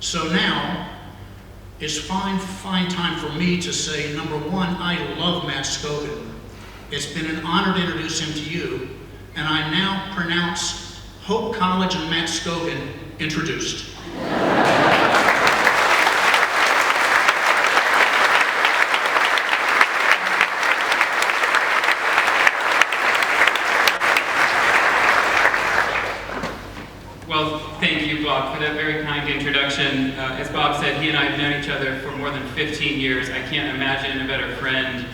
So now, it's fine time for me to say, number one, I love Matt Scogin. It's been an honor to introduce him to you, and I now pronounce Hope College and Matt Scogin introduced. Well, thank you, Bob, for that very kind introduction. As Bob said, he and I have known each other for more than 15 years. I can't imagine a better friend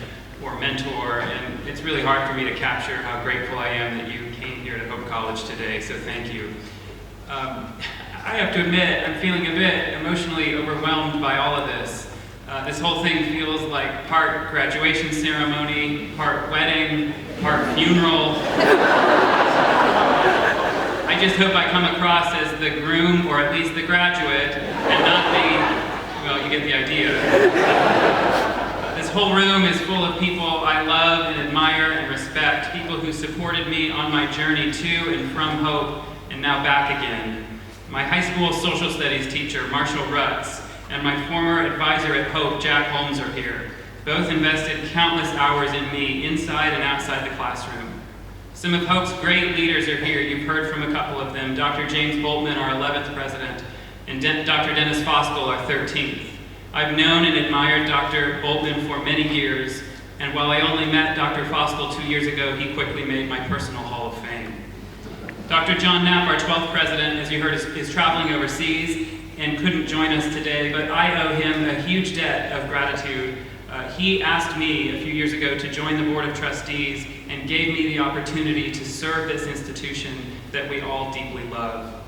or mentor, and it's really hard for me to capture how grateful I am that you came here to Hope College today, so thank you. I have to admit, I'm feeling a bit emotionally overwhelmed by all of this. This whole thing feels like part graduation ceremony, part wedding, part funeral. I just hope I come across as the groom, or at least the graduate, and not the, well, you get the idea. This whole room is full of people I love and admire and respect, people who supported me on my journey to and from Hope, and now back again. My high school social studies teacher, Marshall Rutz, and my former advisor at Hope, Jack Holmes, are here. Both invested countless hours in me, inside and outside the classroom. Some of Hope's great leaders are here. You've heard from a couple of them. Dr. James Boltman, our 11th president, and Dr. Dennis Foskel, our 13th. I've known and admired Dr. Boltman for many years, and while I only met Dr. Foskel 2 years ago, he quickly made my personal Hall of Fame. Dr. John Knapp, our 12th president, as you heard, is traveling overseas and couldn't join us today, but I owe him a huge debt of gratitude. He asked me a few years ago to join the Board of Trustees and gave me the opportunity to serve this institution that we all deeply love.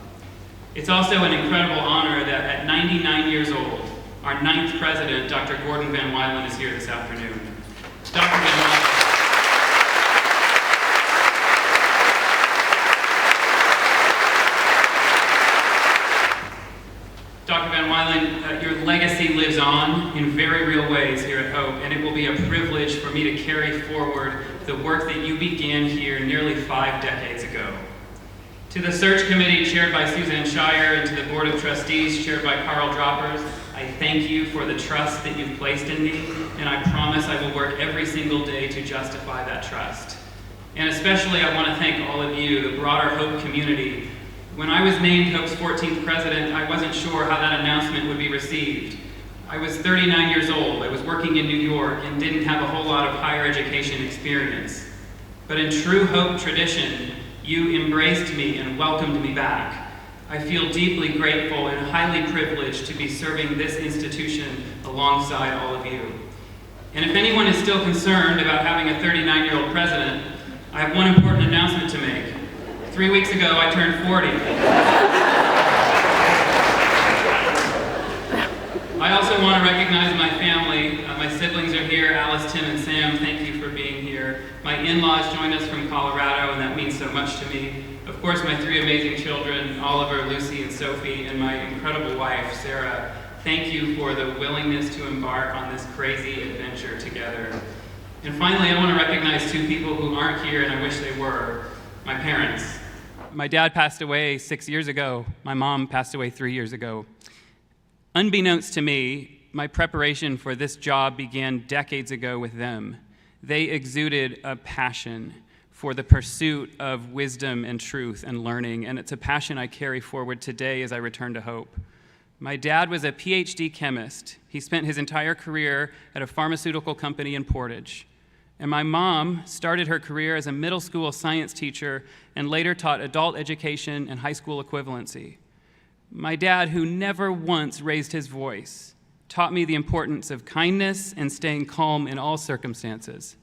It's also an incredible honor that at 99 years old, our 9th president, Dr. Gordon Van Wylen, is here this afternoon. Dr. Van Wylen. Dr. Van Wylen, your legacy lives on in very real ways here at Hope, and it will be a privilege for me to carry forward the work that you began here nearly 5 decades ago. To the search committee chaired by Suzanne Shire and to the Board of Trustees chaired by Carl Droppers, I thank you for the trust that you've placed in me, and I promise I will work every single day to justify that trust. And especially I want to thank all of you, the broader Hope community. When I was named Hope's 14th president, I wasn't sure how that announcement would be received. I was 39 years old, I was working in New York, and didn't have a whole lot of higher education experience. But in true Hope tradition, you embraced me and welcomed me back. I feel deeply grateful and highly privileged to be serving this institution alongside all of you. And if anyone is still concerned about having a 39-year-old president, I have one important announcement to make. 3 weeks ago, I turned 40. I also want to recognize my family. My siblings are here, Alice, Tim, and Sam. Thank you for being here. My in-laws joined us from Colorado, and that means so much to me. Of course, my 3 amazing children, Oliver, Lucy, and Sophie, and my incredible wife, Sarah. Thank you for the willingness to embark on this crazy adventure together. And finally, I want to recognize 2 people who aren't here, and I wish they were. My parents. My dad passed away 6 years ago. My mom passed away 3 years ago. Unbeknownst to me, my preparation for this job began decades ago with them. They exuded a passion for the pursuit of wisdom and truth and learning, and it's a passion I carry forward today as I return to Hope. My dad was a PhD chemist. He spent his entire career at a pharmaceutical company in Portage. And my mom started her career as a middle school science teacher and later taught adult education and high school equivalency. My dad, who never once raised his voice, taught me the importance of kindness and staying calm in all circumstances.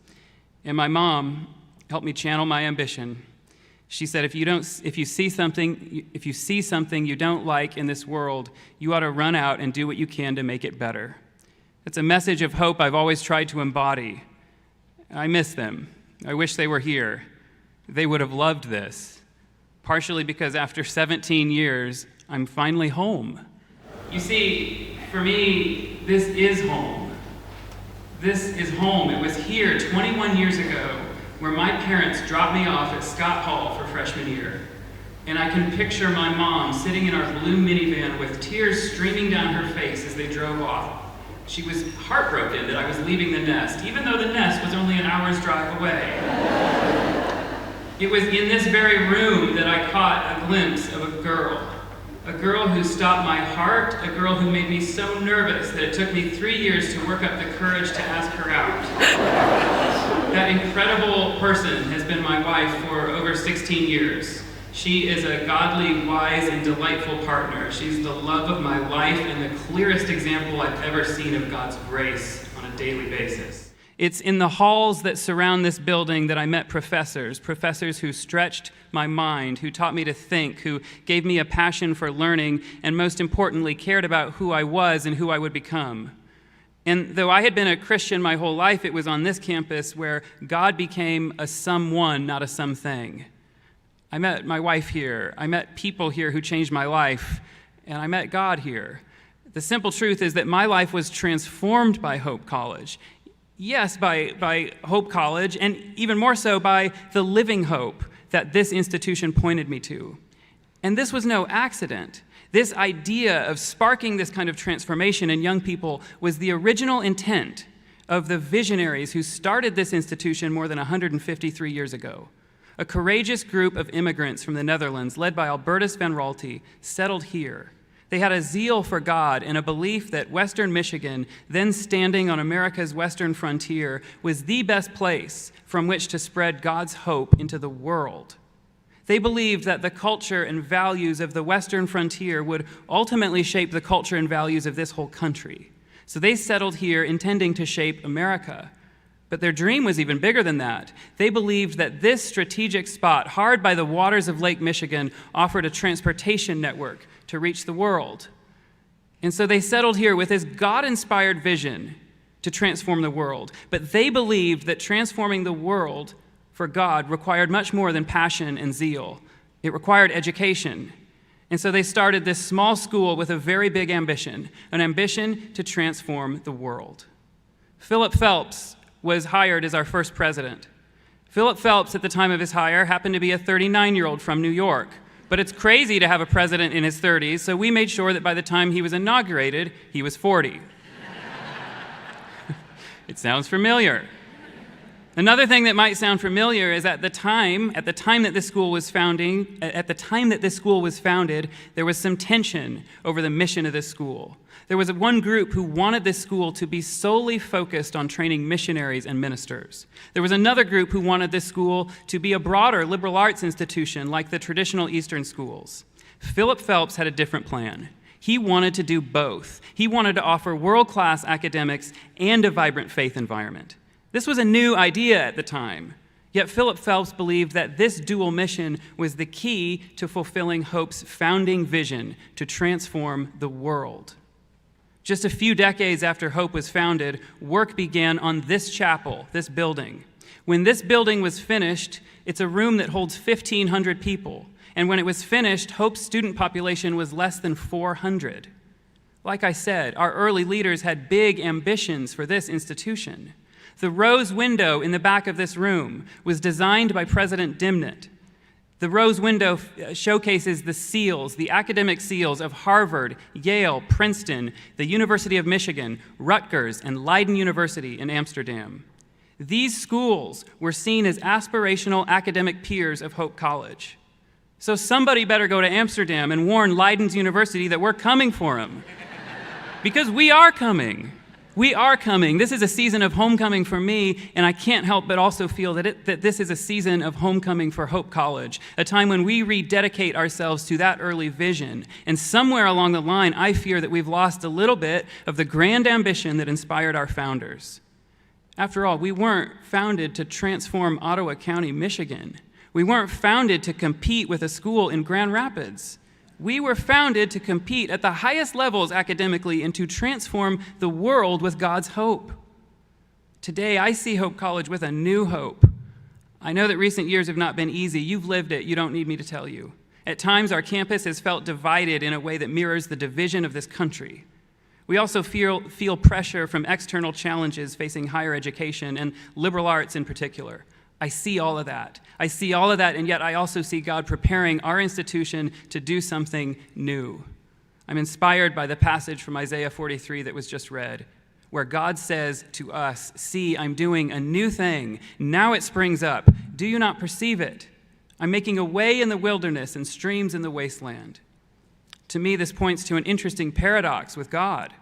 And my mom helped me channel my ambition. She said, if you see something you don't like in this world, you ought to run out and do what you can to make it better. It's a message of hope I've always tried to embody. I miss them. I wish they were here. They would have loved this, partially because after 17 years, I'm finally home. You see, for me, this is home. This is home. It was here 21 years ago where my parents dropped me off at Scott Hall for freshman year. And I can picture my mom sitting in our blue minivan with tears streaming down her face as they drove off. She was heartbroken that I was leaving the nest, even though the nest was only an hour's drive away. It was in this very room that I caught a glimpse of a girl who stopped my heart, a girl who made me so nervous that it took me 3 years to work up the courage to ask her out. That incredible person has been my wife for over 16 years. She is a godly, wise, and delightful partner. She's the love of my life and the clearest example I've ever seen of God's grace on a daily basis. It's in the halls that surround this building that I met professors who stretched my mind, who taught me to think, who gave me a passion for learning, and most importantly, cared about who I was and who I would become. And though I had been a Christian my whole life, it was on this campus where God became a someone, not a something. I met my wife here. I met people here who changed my life, and I met God here. The simple truth is that my life was transformed by Hope College. Yes, by Hope College, and even more so by the living hope that this institution pointed me to. And this was no accident. This idea of sparking this kind of transformation in young people was the original intent of the visionaries who started this institution more than 153 years ago. A courageous group of immigrants from the Netherlands, led by Albertus van Raalte, settled here. They had a zeal for God and a belief that Western Michigan, then standing on America's western frontier, was the best place from which to spread God's hope into the world. They believed that the culture and values of the western frontier would ultimately shape the culture and values of this whole country. So they settled here intending to shape America. But their dream was even bigger than that. They believed that this strategic spot, hard by the waters of Lake Michigan, offered a transportation network to reach the world. And so they settled here with this God-inspired vision to transform the world. But they believed that transforming the world for God required much more than passion and zeal. It required education. And so they started this small school with a very big ambition, an ambition to transform the world. Philip Phelps was hired as our first president. Philip Phelps, at the time of his hire, happened to be a 39-year-old from New York. But it's crazy to have a president in his 30s, so we made sure that by the time he was inaugurated, he was 40. It sounds familiar. Another thing that might sound familiar is at the time that this school was founded, there was some tension over the mission of this school. There was one group who wanted this school to be solely focused on training missionaries and ministers. There was another group who wanted this school to be a broader liberal arts institution like the traditional Eastern schools. Philip Phelps had a different plan. He wanted to do both. He wanted to offer world-class academics and a vibrant faith environment. This was a new idea at the time. Yet Philip Phelps believed that this dual mission was the key to fulfilling Hope's founding vision to transform the world. Just a few decades after Hope was founded, work began on this chapel, this building. When this building was finished, it's a room that holds 1,500 people. And when it was finished, Hope's student population was less than 400. Like I said, our early leaders had big ambitions for this institution. The rose window in the back of this room was designed by President Dimnent. The rose window showcases the seals, the academic seals of Harvard, Yale, Princeton, the University of Michigan, Rutgers, and Leiden University in Amsterdam. These schools were seen as aspirational academic peers of Hope College. So somebody better go to Amsterdam and warn Leiden's University that we're coming for them. Because we are coming. We are coming. This is a season of homecoming for me, and I can't help but also feel that this is a season of homecoming for Hope College, a time when we rededicate ourselves to that early vision. And somewhere along the line, I fear that we've lost a little bit of the grand ambition that inspired our founders. After all, we weren't founded to transform Ottawa County, Michigan. We weren't founded to compete with a school in Grand Rapids. We were founded to compete at the highest levels academically and to transform the world with God's hope. Today, I see Hope College with a new hope. I know that recent years have not been easy. You've lived it. You don't need me to tell you. At times, our campus has felt divided in a way that mirrors the division of this country. We also feel pressure from external challenges facing higher education and liberal arts in particular. I see all of that. I see all of that, and yet I also see God preparing our institution to do something new. I'm inspired by the passage from Isaiah 43 that was just read, where God says to us, "See, I'm doing a new thing. Now it springs up. Do you not perceive it? I'm making a way in the wilderness and streams in the wasteland." To me, this points to an interesting paradox with God.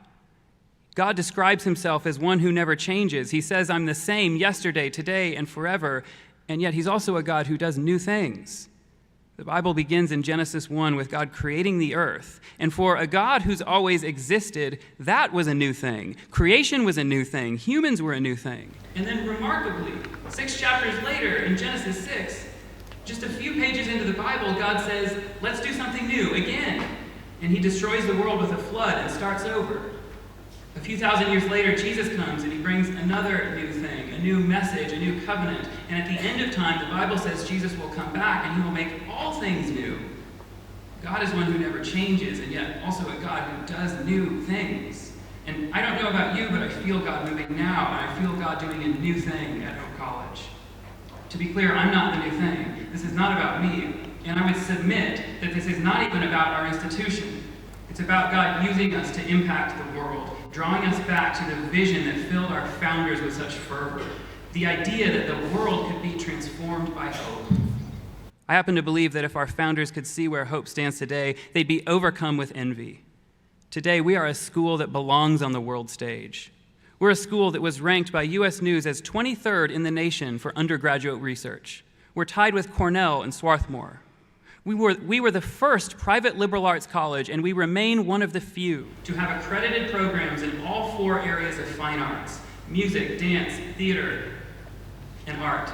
God describes himself as one who never changes. He says, "I'm the same yesterday, today, and forever," and yet he's also a God who does new things. The Bible begins in Genesis 1 with God creating the earth. And for a God who's always existed, that was a new thing. Creation was a new thing. Humans were a new thing. And then remarkably, 6 chapters later in Genesis 6, just a few pages into the Bible, God says, "Let's do something new again." And he destroys the world with a flood and starts over. A few thousand years later, Jesus comes and he brings another new thing, a new message, a new covenant. And at the end of time, the Bible says Jesus will come back and he will make all things new. God is one who never changes, and yet also a God who does new things. And I don't know about you, but I feel God moving now, and I feel God doing a new thing at Hope College. To be clear, I'm not the new thing. This is not about me. And I would submit that this is not even about our institution. It's about God using us to impact the world, drawing us back to the vision that filled our founders with such fervor, the idea that the world could be transformed by hope. I happen to believe that if our founders could see where hope stands today, they'd be overcome with envy. Today, we are a school that belongs on the world stage. We're a school that was ranked by U.S. News as 23rd in the nation for undergraduate research. We're tied with Cornell and Swarthmore. We were the first private liberal arts college, and we remain one of the few to have accredited programs in all 4 areas of fine arts: music, dance, theater, and art.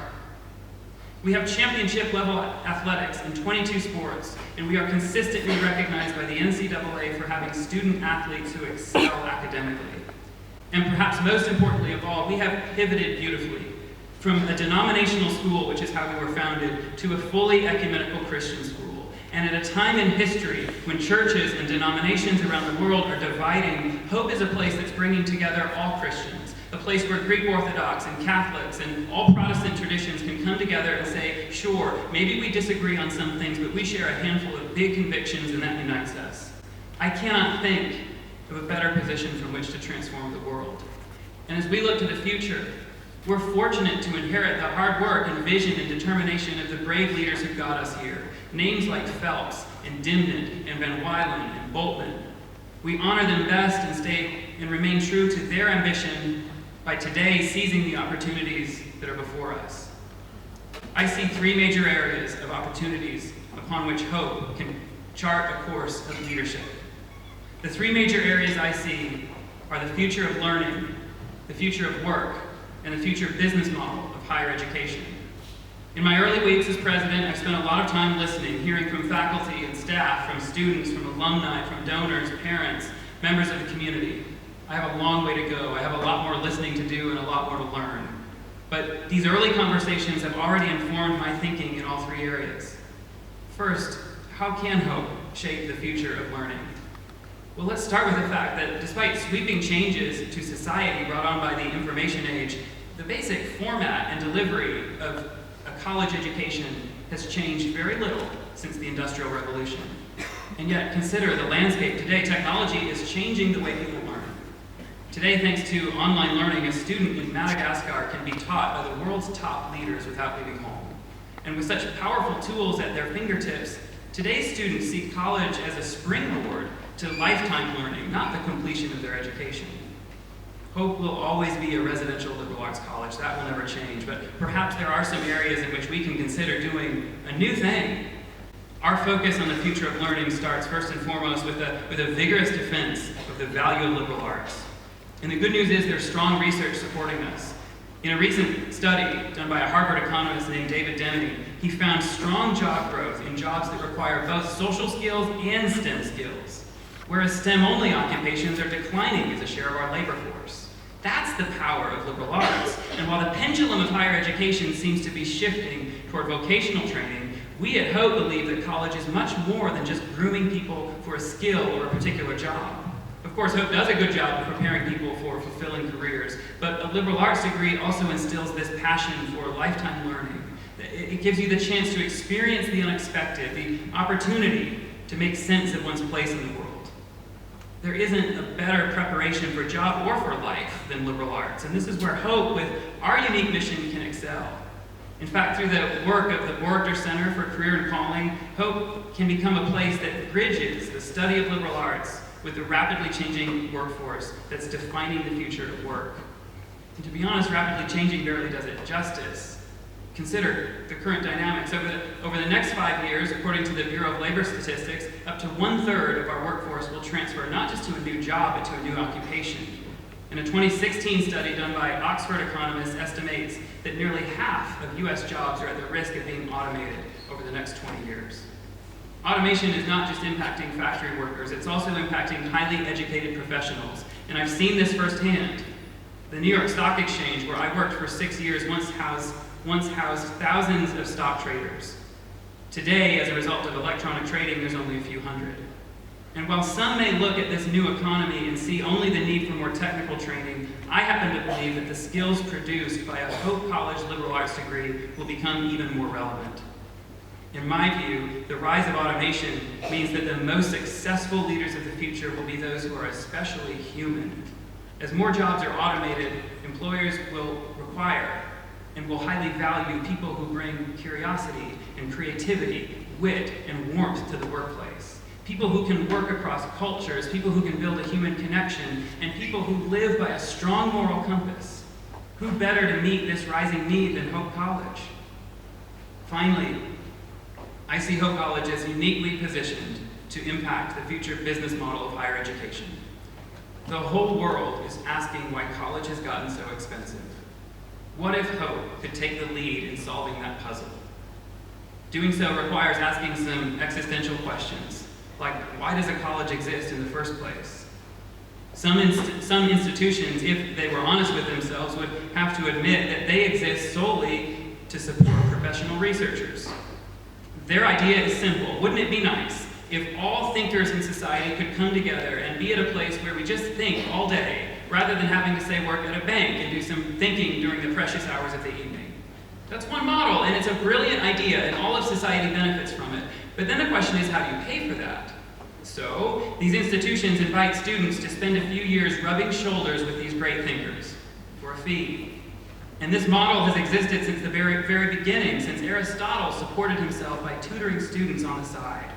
We have championship-level athletics in 22 sports, and we are consistently recognized by the NCAA for having student athletes who excel academically. And perhaps most importantly of all, we have pivoted beautifully from a denominational school, which is how we were founded, to a fully ecumenical Christian school. And at a time in history when churches and denominations around the world are dividing, Hope is a place that's bringing together all Christians, a place where Greek Orthodox and Catholics and all Protestant traditions can come together and say, sure, maybe we disagree on some things, but we share a handful of big convictions, and that unites us. I cannot think of a better position from which to transform the world. And as we look to the future, we're fortunate to inherit the hard work and vision and determination of the brave leaders who got us here. Names like Phelps and Dimnent and Van Wylen and Boltman. We honor them best and stay and remain true to their ambition by today seizing the opportunities that are before us. I see 3 major areas of opportunities upon which Hope can chart a course of leadership. The 3 major areas I see are the future of learning, the future of work, and the future business model of higher education. In my early weeks as president, I've spent a lot of time listening, hearing from faculty and staff, from students, from alumni, from donors, parents, members of the community. I have a long way to go. I have a lot more listening to do and a lot more to learn. But these early conversations have already informed my thinking in all 3 areas. First, how can Hope shape the future of learning? Well, let's start with the fact that despite sweeping changes to society brought on by the information age, the basic format and delivery of a college education has changed very little since the Industrial Revolution. And yet, consider the landscape today. Technology is changing the way people learn. Today, thanks to online learning, a student in Madagascar can be taught by the world's top leaders without leaving home. And with such powerful tools at their fingertips, today's students see college as a springboard to lifetime learning, not the completion of their education. Hope will always be a residential liberal arts college. That will never change. But perhaps there are some areas in which we can consider doing a new thing. Our focus on the future of learning starts first and foremost with a vigorous defense of the value of liberal arts. And the good news is there's strong research supporting us. In a recent study done by a Harvard economist named David Denney, he found strong job growth in jobs that require both social skills and STEM skills, whereas STEM-only occupations are declining as a share of our labor force. That's the power of liberal arts. And while the pendulum of higher education seems to be shifting toward vocational training, we at Hope believe that college is much more than just grooming people for a skill or a particular job. Of Of course, Hope does a good job of preparing people for fulfilling careers, but a liberal arts degree also instills this passion for lifetime learning. It gives you the chance to experience the unexpected, the opportunity to make sense of one's place in the world. There isn't a better preparation for job or for life than liberal arts, and this is where Hope, with our unique mission, can excel. In fact, through the work of the Borger Center for Career and Calling, Hope can become a place that bridges the study of liberal arts with the rapidly changing workforce that's defining the future of work. And to be honest, rapidly changing barely does it justice. Consider the current dynamics. Over the next 5 years, according to the Bureau of Labor Statistics, up to 1/3 of our workforce will transfer not just to a new job, but to a new occupation. And a 2016 study done by Oxford economists estimates that nearly half of US jobs are at the risk of being automated over the next 20 years. Automation is not just impacting factory workers, it's also impacting highly educated professionals. And I've seen this firsthand. The New York Stock Exchange, where I worked for 6 years, once housed thousands of stock traders. Today, as a result of electronic trading, there's only a few hundred. And while some may look at this new economy and see only the need for more technical training, I happen to believe that the skills produced by a Hope College liberal arts degree will become even more relevant. In my view, the rise of automation means that the most successful leaders of the future will be those who are especially human. As more jobs are automated, employers will require and will highly value people who bring curiosity and creativity, wit and warmth to the workplace. People who can work across cultures, people who can build a human connection, and people who live by a strong moral compass. Who better to meet this rising need than Hope College? Finally, I see Hope College as uniquely positioned to impact the future business model of higher education. The whole world is asking why college has gotten so expensive. What if Hope could take the lead in solving that puzzle? Doing so requires asking some existential questions, like why does a college exist in the first place? Some institutions, if they were honest with themselves, would have to admit that they exist solely to support professional researchers. Their idea is simple. Wouldn't it be nice if all thinkers in society could come together and be at a place where we just think all day, rather than having to, say, work at a bank and do some thinking during the precious hours of the evening? That's one model, and it's a brilliant idea, and all of society benefits from it. But then the question is, how do you pay for that? So, these institutions invite students to spend a few years rubbing shoulders with these great thinkers for a fee. And this model has existed since the very beginning, since Aristotle supported himself by tutoring students on the side.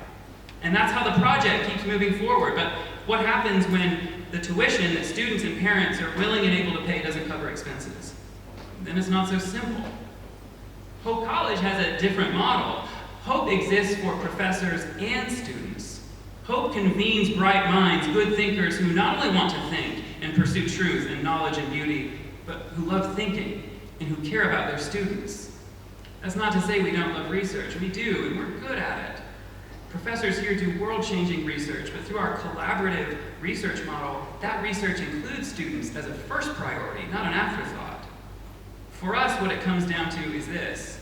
And that's how the project keeps moving forward. But what happens when the tuition that students and parents are willing and able to pay doesn't cover expenses? Then it's not so simple. Hope College has a different model. Hope exists for professors and students. Hope convenes bright minds, good thinkers who not only want to think and pursue truth and knowledge and beauty, but who love thinking and who care about their students. That's not to say we don't love research. We do, and we're good at it. Professors here do world-changing research, but through our collaborative research model, that research includes students as a first priority, not an afterthought. For us, what it comes down to is this.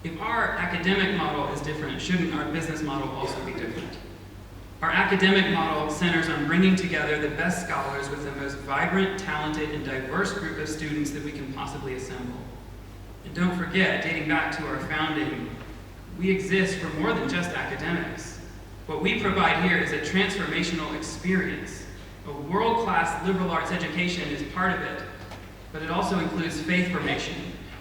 If our academic model is different, shouldn't our business model also be different? Our academic model centers on bringing together the best scholars with the most vibrant, talented, and diverse group of students that we can possibly assemble. And don't forget, dating back to our founding, we exist for more than just academics. What we provide here is a transformational experience. A world-class liberal arts education is part of it, but it also includes faith formation,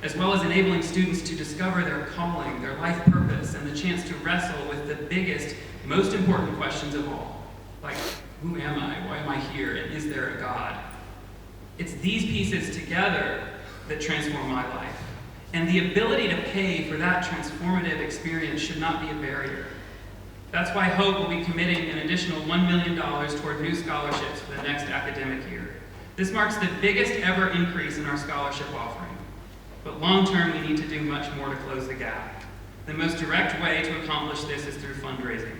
as well as enabling students to discover their calling, their life purpose, and the chance to wrestle with the biggest, most important questions of all, like, who am I, why am I here, and is there a God? It's these pieces together that transform my life. And the ability to pay for that transformative experience should not be a barrier. That's why Hope will be committing an additional $1 million toward new scholarships for the next academic year. This marks the biggest ever increase in our scholarship offering. But long-term, we need to do much more to close the gap. The most direct way to accomplish this is through fundraising.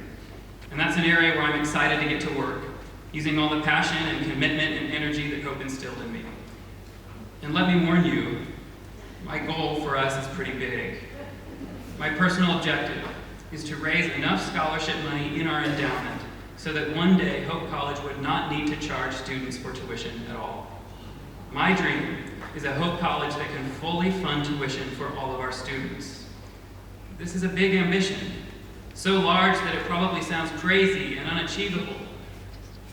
And that's an area where I'm excited to get to work, using all the passion and commitment and energy that Hope instilled in me. And let me warn you, my goal for us is pretty big. My personal objective is to raise enough scholarship money in our endowment so that one day Hope College would not need to charge students for tuition at all. My dream is a Hope College that can fully fund tuition for all of our students. This is a big ambition, so large that it probably sounds crazy and unachievable.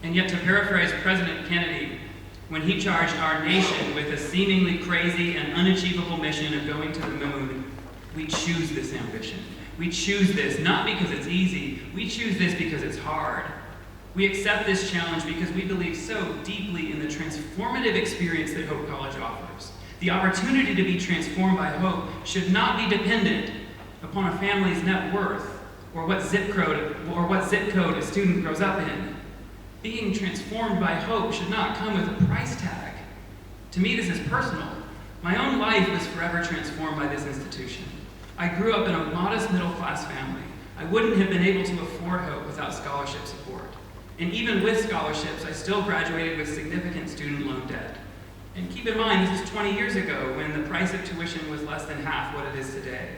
And yet, to paraphrase President Kennedy, when he charged our nation with a seemingly crazy and unachievable mission of going to the moon, we choose this ambition. We choose this not because it's easy, we choose this because it's hard. We accept this challenge because we believe so deeply in the transformative experience that Hope College offers. The opportunity to be transformed by hope should not be dependent upon a family's net worth or what zip code a student grows up in. Being transformed by hope should not come with a price tag. To me, this is personal. My own life was forever transformed by this institution. I grew up in a modest middle-class family. I wouldn't have been able to afford Hope without scholarship support. And even with scholarships, I still graduated with significant student loan debt. And keep in mind, this is 20 years ago when the price of tuition was less than half what it is today.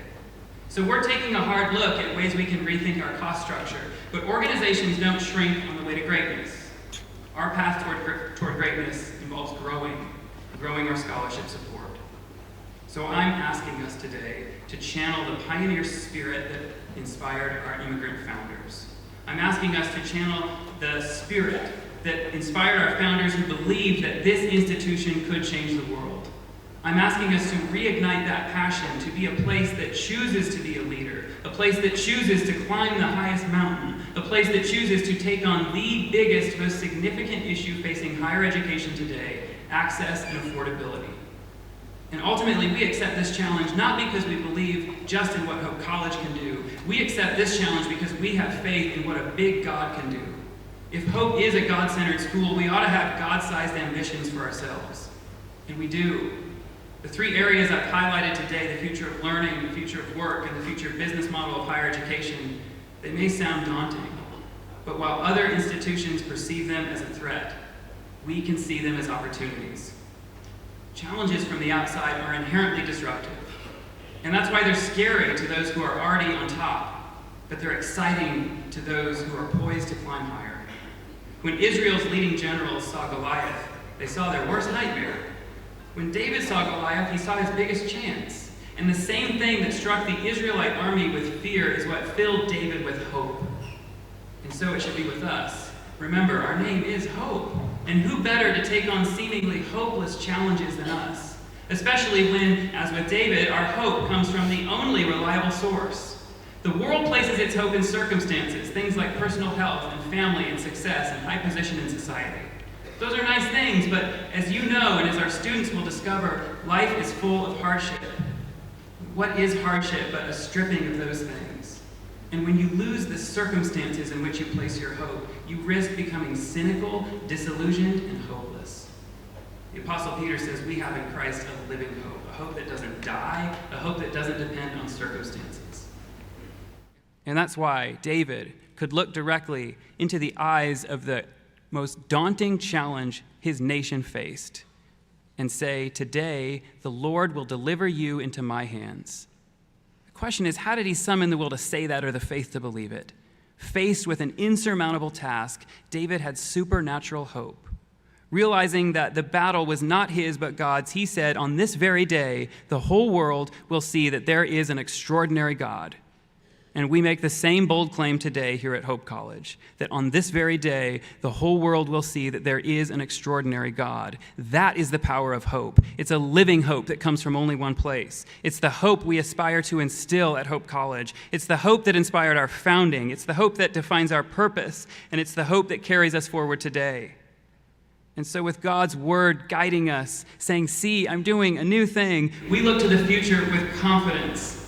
So we're taking a hard look at ways we can rethink our cost structure, but organizations don't shrink on the way to greatness. Our path toward greatness involves growing our scholarship support. So I'm asking us today to channel the pioneer spirit that inspired our immigrant founders. I'm asking us to channel the spirit that inspired our founders who believed that this institution could change the world. I'm asking us to reignite that passion to be a place that chooses to be a leader, a place that chooses to climb the highest mountain, a place that chooses to take on the biggest, most significant issue facing higher education today, access and affordability. And ultimately, we accept this challenge not because we believe just in what Hope College can do. We accept this challenge because we have faith in what a big God can do. If Hope is a God-centered school, we ought to have God-sized ambitions for ourselves. And we do. The three areas I've highlighted today, the future of learning, the future of work, and the future business model of higher education, they may sound daunting. But while other institutions perceive them as a threat, we can see them as opportunities. Challenges from the outside are inherently disruptive. And that's why they're scary to those who are already on top, but they're exciting to those who are poised to climb higher. When Israel's leading generals saw Goliath, they saw their worst nightmare. When David saw Goliath, he saw his biggest chance. And the same thing that struck the Israelite army with fear is what filled David with hope. And so it should be with us. Remember, our name is Hope. And who better to take on seemingly hopeless challenges than us? Especially when, as with David, our hope comes from the only reliable source. The world places its hope in circumstances, things like personal health and family and success and high position in society. Those are nice things, but as you know, and as our students will discover, life is full of hardship. What is hardship but a stripping of those things? And when you lose the circumstances in which you place your hope, you risk becoming cynical, disillusioned, and hopeless. The Apostle Peter says we have in Christ a living hope, a hope that doesn't die, a hope that doesn't depend on circumstances. And that's why David could look directly into the eyes of the most daunting challenge his nation faced and say, "Today, the Lord will deliver you into my hands." The question is, how did he summon the will to say that or the faith to believe it? Faced with an insurmountable task, David had supernatural hope. Realizing that the battle was not his but God's, he said, "On this very day, the whole world will see that there is an extraordinary God." And we make the same bold claim today here at Hope College, that on this very day, the whole world will see that there is an extraordinary God. That is the power of hope. It's a living hope that comes from only one place. It's the hope we aspire to instill at Hope College. It's the hope that inspired our founding. It's the hope that defines our purpose. And it's the hope that carries us forward today. And so with God's word guiding us, saying, "See, I'm doing a new thing," we look to the future with confidence.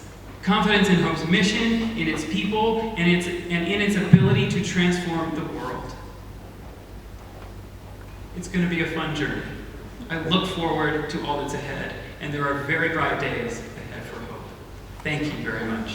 Confidence in Hope's mission, in its people, and in its ability to transform the world. It's going to be a fun journey. I look forward to all that's ahead, and there are very bright days ahead for Hope. Thank you very much.